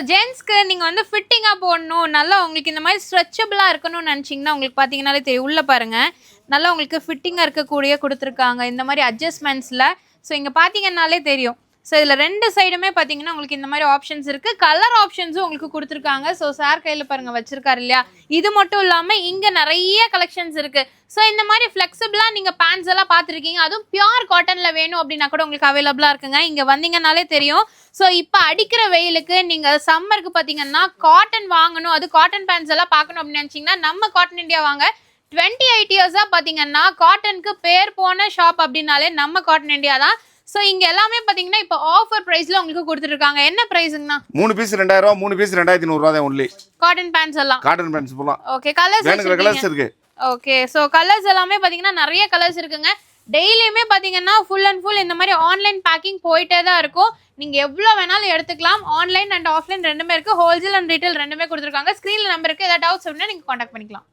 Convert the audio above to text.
ஜென்ஸ்க்கு நீங்க வந்து ஃபிட்டிங்கா போடணும், நல்லா உங்களுக்கு இந்த மாதிரி ஸ்ட்ரெச்சபிளா இருக்கணும்னு நினைச்சீங்கன்னா உங்களுக்கு பாத்தீங்கன்னாலே தெரியும். உள்ள பாருங்க, நல்லா உங்களுக்கு ஃபிட்டிங்கா இருக்கக்கூடிய கொடுத்துருக்காங்க இந்த மாதிரி அட்ஜஸ்ட்மெண்ட்ஸ்ல. ஸோ இங்க பாத்தீங்கன்னாலே தெரியும். ஸோ இதில் 2 சைடுமே பார்த்தீங்கன்னா உங்களுக்கு இந்த மாதிரி ஆப்ஷன்ஸ் இருக்குது. கலர் ஆப்ஷன்ஸும் உங்களுக்கு கொடுத்துருக்காங்க. ஸோ சார் கையில் பாருங்கள் வச்சிருக்காரு இல்லையா. இது மட்டும் இல்லாமல் இங்கே நிறைய கலெக்ஷன்ஸ் இருக்குது. ஸோ இந்த மாதிரி ஃப்ளெக்சிபிளாக நீங்கள் பேண்ட்ஸ் எல்லாம் பார்த்துருக்கீங்க. அதுவும் பியூர் காட்டனில் வேணும் அப்படின்னா கூட உங்களுக்கு அவைலபிளாக இருக்குங்க. இங்கே வந்தீங்கன்னாலே தெரியும். ஸோ இப்போ அடிக்கிற வெயிலுக்கு நீங்கள் சம்மருக்கு பார்த்தீங்கன்னா காட்டன் வாங்கணும், அது காட்டன் பேண்ட்ஸ் எல்லாம் பார்க்கணும் அப்படின்னு நினச்சிங்கன்னா நம்ம காட்டன் இந்தியா வாங்க. 28 இயர்ஸாக பார்த்தீங்கன்னா காட்டனுக்கு பேர் போன ஷாப் அப்படின்னாலே நம்ம காட்டன் இந்தியா தான். சோ இங்க எல்லாமே பாத்தீங்கன்னா இப்போ ஆஃபர் பிரைஸ்ல உங்களுக்கு கொடுத்துருக்காங்க. என்ன பிரைஸ்ங்கனா 3 பீஸ் 2000 ரூபாய், 3 பீஸ் 2500 ரூபாய் தான் ஒன்லி. காட்டன் பேண்ட்ஸ் எல்லாம் காட்டன் பேண்ட்ஸ் போலாம். ஓகே, கலர்ஸ் இருக்கு. ஓகே, சோ கலர்ஸ் எல்லாமே பாத்தீங்கன்னா நிறைய கலர்ஸ் இருக்குங்க. டெய்லியுமே பாத்தீங்கன்னா ஃபுல் அண்ட் ஃபுல் இந்த மாதிரி ஆன்லைன் பேக்கிங் போயிட்டே தான் இருக்கும். நீங்க எவ்வளவு வேணாலும் எடுத்துக்கலாம். ஆன்லைன் அண்ட் ஆஃப்லைன் ரெண்டுமே இருக்கு. ஹோல்சேல் அண்ட் ரீட்டைல் ரெண்டுமே கொடுத்துருக்காங்க. ஸ்கிரீன்ல நம்பர் இருக்கு. ஏதாவது டவுட்ஸ் அப்படின்னா நீங்க கான்டாக்ட் பண்ணிக்கலாம்.